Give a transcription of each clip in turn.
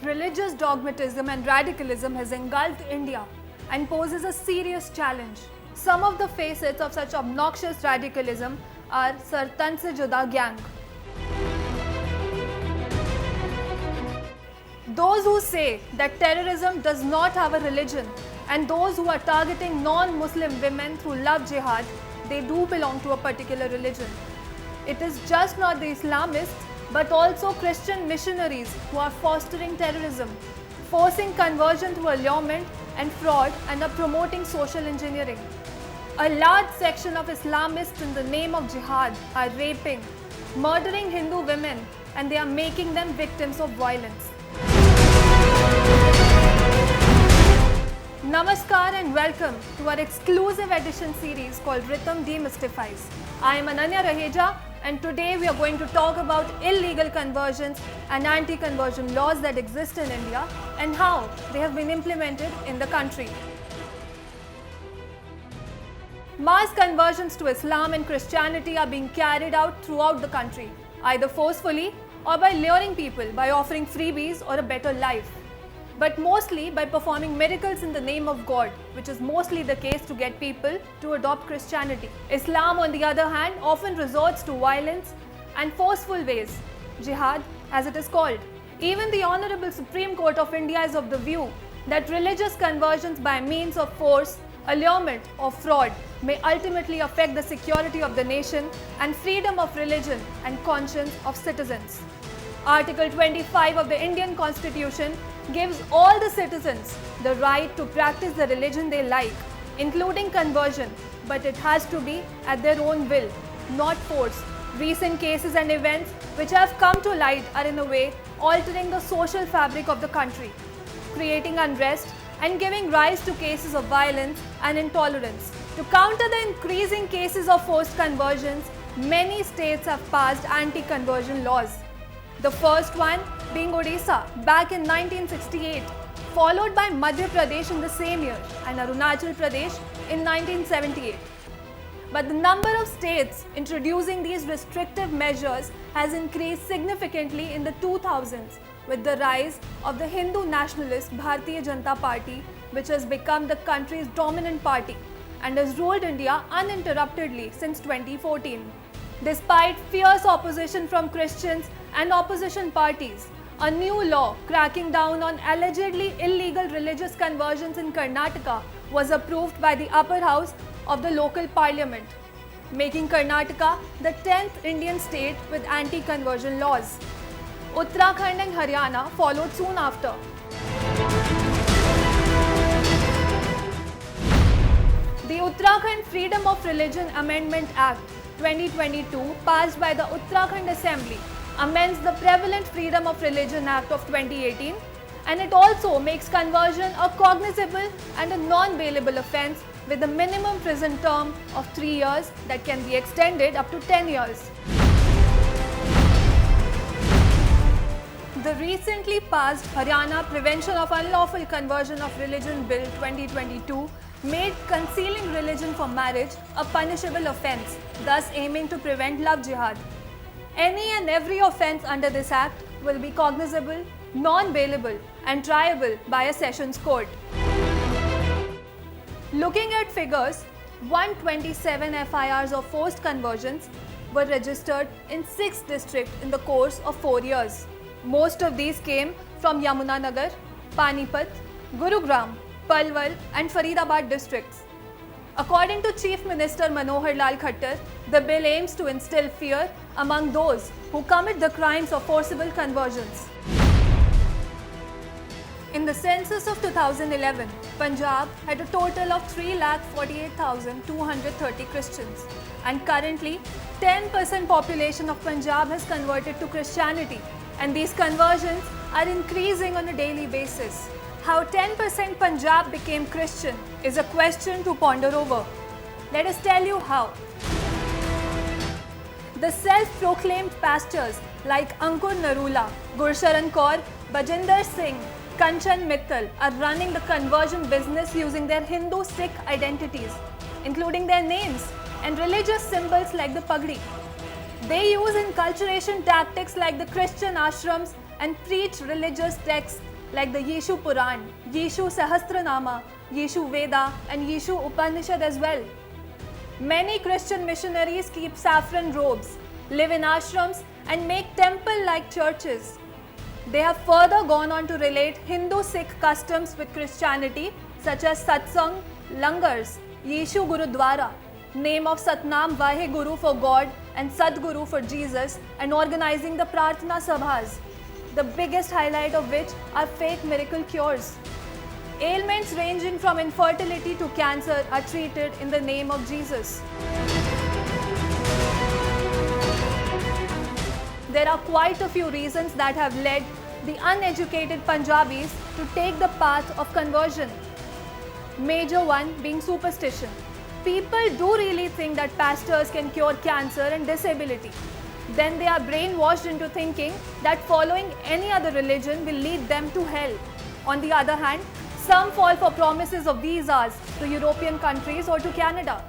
Religious dogmatism and radicalism has engulfed India and poses a serious challenge. Some of the facets of such obnoxious radicalism are Sartan Se Juda gang. Those who say that terrorism does not have a religion and those who are targeting non-Muslim women through love jihad, they do belong to a particular religion. It is just not the Islamists but also Christian missionaries who are fostering terrorism, forcing conversion through allurement and fraud, and are promoting social engineering. A large section of Islamists in the name of jihad are raping, murdering Hindu women, and they are making them victims of violence. Namaskar and welcome to our exclusive edition series called Ritam Demystifies. I am Ananya Raheja, and today we are going to talk about illegal conversions and anti-conversion laws that exist in India and how they have been implemented in the country. Mass conversions to Islam and Christianity are being carried out throughout the country, either forcefully or by luring people by offering freebies or a better life, but mostly by performing miracles in the name of God, which is mostly the case to get people to adopt Christianity. Islam, on the other hand, often resorts to violence and forceful ways, jihad as it is called. Even the Honorable Supreme Court of India is of the view that religious conversions by means of force, allurement or fraud may ultimately affect the security of the nation and freedom of religion and conscience of citizens. Article 25 of the Indian Constitution gives all the citizens the right to practice the religion they like, including conversion, but it has to be at their own will, not force. Recent cases and events which have come to light are in a way altering the social fabric of the country, creating unrest and giving rise to cases of violence and intolerance. To counter the increasing cases of forced conversions, many states have passed anti-conversion laws. The first one being Odisha back in 1968, followed by Madhya Pradesh in the same year and Arunachal Pradesh in 1978. But the number of states introducing these restrictive measures has increased significantly in the 2000s with the rise of the Hindu nationalist Bharatiya Janata Party, which has become the country's dominant party and has ruled India uninterruptedly since 2014. Despite fierce opposition from Christians and opposition parties, a new law cracking down on allegedly illegal religious conversions in Karnataka was approved by the upper house of the local parliament, making Karnataka the 10th Indian state with anti-conversion laws. Uttarakhand and Haryana followed soon after. The Uttarakhand Freedom of Religion Amendment Act 2022, passed by the Uttarakhand Assembly, amends the Prevalent Freedom of Religion Act of 2018, and it also makes conversion a cognizable and a non-bailable offence with a minimum prison term of 3 years that can be extended up to 10 years. The recently passed Haryana Prevention of Unlawful Conversion of Religion Bill 2022 made concealing religion for marriage a punishable offence, thus aiming to prevent love jihad. Any and every offence under this act will be cognizable, non-bailable and triable by a sessions court. Looking at figures, 127 FIRs of forced conversions were registered in 6 districts in the course of 4 years. Most of these came from Yamunanagar, Panipat, Gurugram, Palwal and Faridabad districts. According to Chief Minister Manohar Lal Khattar, the bill aims to instill fear among those who commit the crimes of forcible conversions. In the census of 2011, Punjab had a total of 3,48,230 Christians, and currently 10% population of Punjab has converted to Christianity, and these conversions are increasing on a daily basis. How 10% Punjab became Christian is a question to ponder over. Let us tell you how. The self-proclaimed pastors like Ankur Narula, Gursharan Kaur, Bajinder Singh, Kanchan Mittal are running the conversion business using their Hindu-Sikh identities, including their names and religious symbols like the pagdi. They use inculturation tactics like the Christian ashrams and preach religious texts like the Yeshu Puran, Yeshu Sahasranama, Yeshu Veda and Yeshu Upanishad as well. Many Christian missionaries keep saffron robes, live in ashrams and make temple-like churches. They have further gone on to relate Hindu-Sikh customs with Christianity such as satsang, langars, Yeshu Gurudwara, name of Satnam Vahe Guru for God and Sadguru for Jesus, and organizing the Prarthana Sabhas, the biggest highlight of which are fake miracle cures. Ailments ranging from infertility to cancer are treated in the name of Jesus. There are quite a few reasons that have led the uneducated Punjabis to take the path of conversion. Major one being superstition. People do really think that pastors can cure cancer and disability. Then they are brainwashed into thinking that following any other religion will lead them to hell. On the other hand, some fall for promises of visas to European countries or to Canada.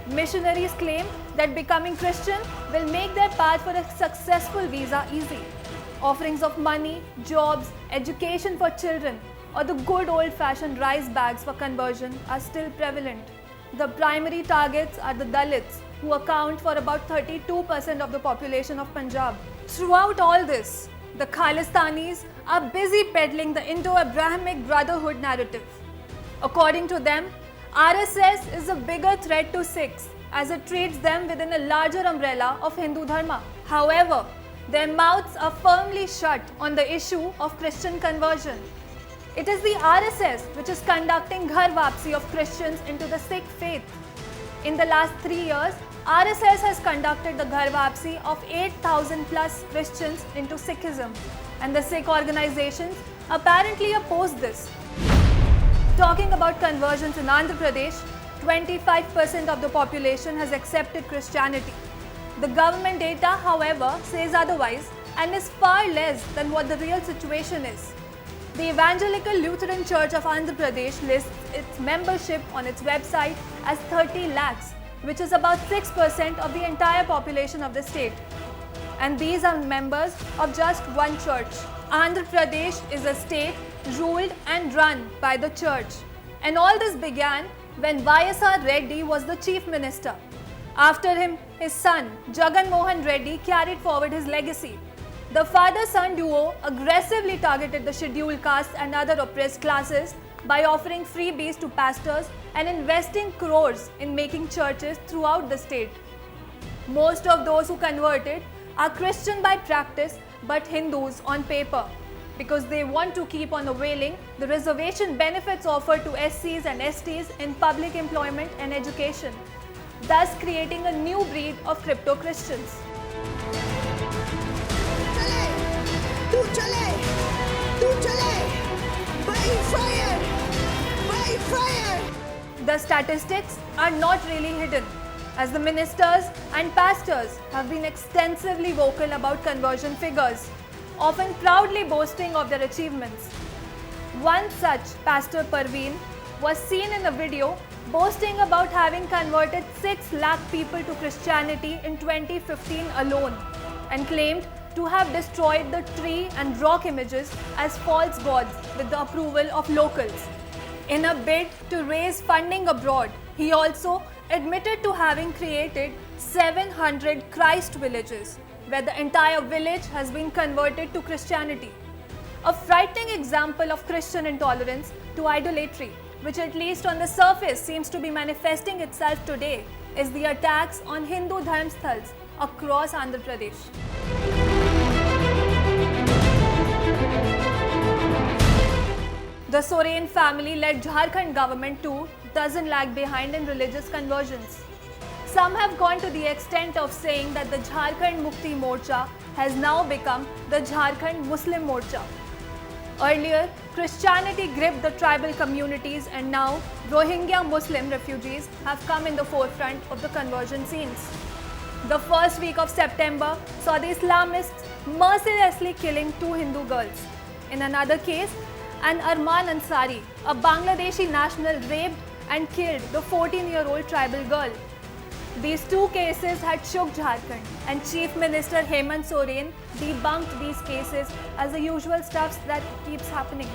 Missionaries claim that becoming Christian will make their path for a successful visa easy. Offerings of money, jobs, education for children, or the good old-fashioned rice bags for conversion are still prevalent. The primary targets are the Dalits, who account for about 32% of the population of Punjab. Throughout all this, the Khalistanis are busy peddling the Indo-Abrahamic brotherhood narrative. According to them, RSS is a bigger threat to Sikhs as it treats them within a larger umbrella of Hindu Dharma. However, their mouths are firmly shut on the issue of Christian conversion. It is the RSS which is conducting Ghar Vapsi of Christians into the Sikh faith. In the last 3 years, RSS has conducted the Ghar Vapsi of 8,000 plus Christians into Sikhism, and the Sikh organizations apparently oppose this. Talking about conversions in Andhra Pradesh, 25% of the population has accepted Christianity. The government data, however, says otherwise and is far less than what the real situation is. The Evangelical Lutheran Church of Andhra Pradesh lists its membership on its website as 30 lakhs, which is about 6% of the entire population of the state. And these are members of just one church. Andhra Pradesh is a state ruled and run by the church. And all this began when YSR Reddy was the chief minister. After him, his son Jagan Mohan Reddy carried forward his legacy. The father-son duo aggressively targeted the scheduled caste and other oppressed classes by offering freebies to pastors and investing crores in making churches throughout the state. Most of those who converted are Christian by practice but Hindus on paper, because they want to keep on availing the reservation benefits offered to SCs and STs in public employment and education, thus creating a new breed of crypto-Christians. The statistics are not really hidden, as the ministers and pastors have been extensively vocal about conversion figures, often proudly boasting of their achievements. One such, Pastor Parveen, was seen in a video boasting about having converted 6 lakh people to Christianity in 2015 alone, and claimed to have destroyed the tree and rock images as false gods with the approval of locals. In a bid to raise funding abroad, he also admitted to having created 700 Christ villages, where the entire village has been converted to Christianity. A frightening example of Christian intolerance to idolatry, which at least on the surface seems to be manifesting itself today, is the attacks on Hindu dharmsthals across Andhra Pradesh. The Soren family-led Jharkhand government too doesn't lag behind in religious conversions. Some have gone to the extent of saying that the Jharkhand Mukti Morcha has now become the Jharkhand Muslim Morcha. Earlier, Christianity gripped the tribal communities, and now Rohingya Muslim refugees have come in the forefront of the conversion scenes. The first week of September saw the Islamists mercilessly killing 2 Hindu girls. In another case, an Arman Ansari, a Bangladeshi national, raped and killed the 14-year-old tribal girl. These 2 cases had shook Jharkhand, and Chief Minister Hemant Soren debunked these cases as the usual stuff that keeps happening.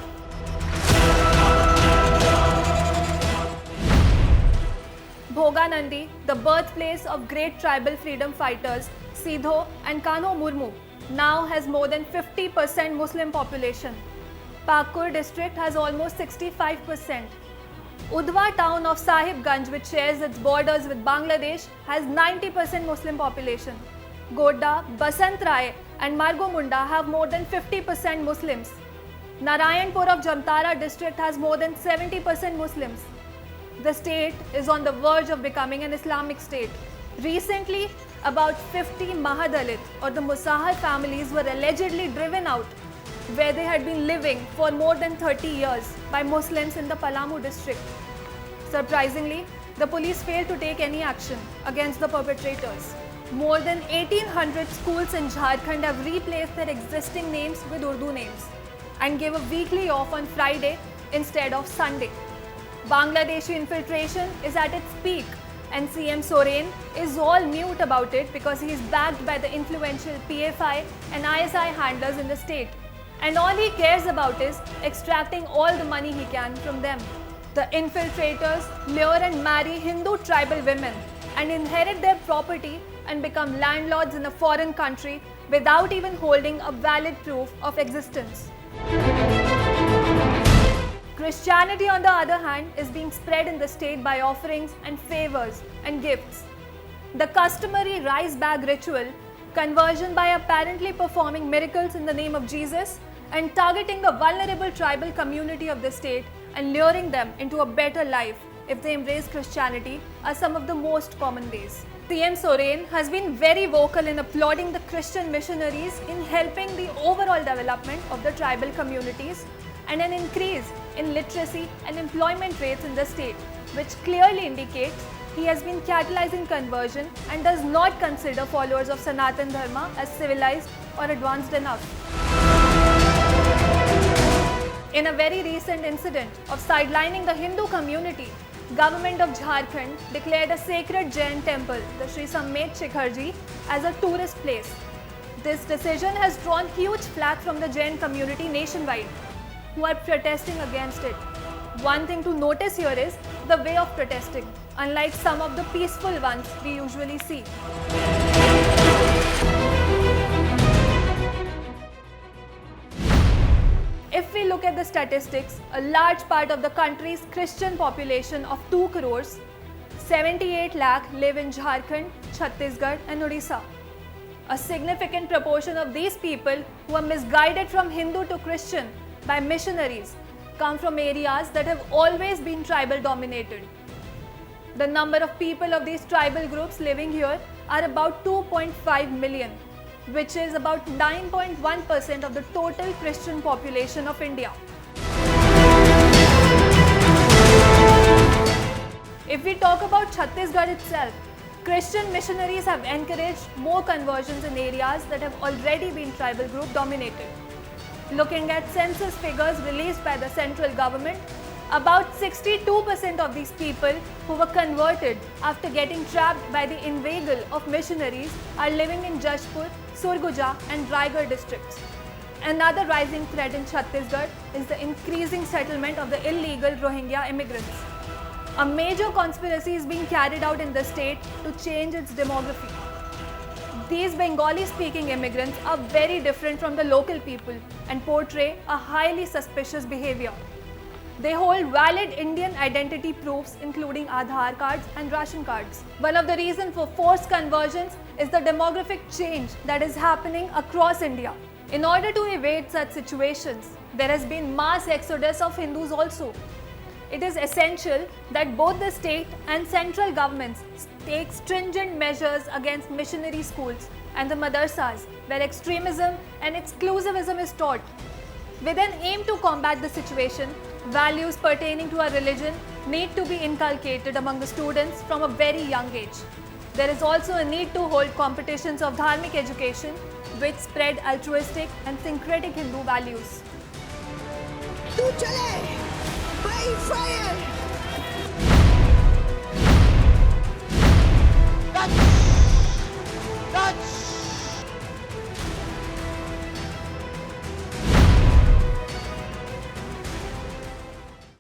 Bhoganandi, the birthplace of great tribal freedom fighters Sidho and Kanho Murmu, now has more than 50% Muslim population. Pakur district has almost 65%. Udhwa town of Sahibganj, which shares its borders with Bangladesh, has 90% Muslim population. Godda, Basant Rai and Margomunda have more than 50% Muslims. Narayanpur of Jamtara district has more than 70% Muslims. The state is on the verge of becoming an Islamic state. Recently, about 50 Mahadalit or the Musahar families were allegedly driven out where they had been living for more than 30 years by Muslims in the Palamu district. Surprisingly, the police failed to take any action against the perpetrators. More than 1800 schools in Jharkhand have replaced their existing names with Urdu names and gave a weekly off on Friday instead of Sunday. Bangladeshi infiltration is at its peak, and CM Soren is all mute about it because he is backed by the influential PFI and ISI handlers in the state. And all he cares about is extracting all the money he can from them. The infiltrators lure and marry Hindu tribal women and inherit their property and become landlords in a foreign country without even holding a valid proof of existence. Christianity, on the other hand, is being spread in the state by offerings and favors and gifts. The customary rice bag ritual, conversion by apparently performing miracles in the name of Jesus, and targeting the vulnerable tribal community of the state and luring them into a better life if they embrace Christianity are some of the most common ways. CM Soren has been very vocal in applauding the Christian missionaries in helping the overall development of the tribal communities and an increase in literacy and employment rates in the state, which clearly indicates he has been catalyzing conversion and does not consider followers of Sanatan Dharma as civilized or advanced enough. In a very recent incident of sidelining the Hindu community, Government of Jharkhand declared a sacred Jain temple, the Sri Sammet Shikharji, as a tourist place. This decision has drawn huge flack from the Jain community nationwide, who are protesting against it. One thing to notice here is the way of protesting, unlike some of the peaceful ones we usually see. If we look at the statistics, a large part of the country's Christian population of 2 crores, 78 lakh live in Jharkhand, Chhattisgarh and Odisha. A significant proportion of these people who are misguided from Hindu to Christian by missionaries come from areas that have always been tribal dominated. The number of people of these tribal groups living here are about 2.5 million, which is about 9.1% of the total Christian population of India. If we talk about Chhattisgarh itself, Christian missionaries have encouraged more conversions in areas that have already been tribal group dominated. Looking at census figures released by the central government, about 62% of these people who were converted after getting trapped by the inveigle of missionaries are living in Jashpur, Surguja and Raigad districts. Another rising threat in Chhattisgarh is the increasing settlement of the illegal Rohingya immigrants. A major conspiracy is being carried out in the state to change its demography. These Bengali-speaking immigrants are very different from the local people and portray a highly suspicious behavior. They hold valid Indian identity proofs including Aadhaar cards and ration cards. One of the reasons for forced conversions is the demographic change that is happening across India. In order to evade such situations, there has been mass exodus of Hindus also. It is essential that both the state and central governments take stringent measures against missionary schools and the madrasas where extremism and exclusivism is taught. With an aim to combat the situation, values pertaining to our religion need to be inculcated among the students from a very young age. There is also a need to hold competitions of dharmic education which spread altruistic and syncretic Hindu values. तू चले, by fire!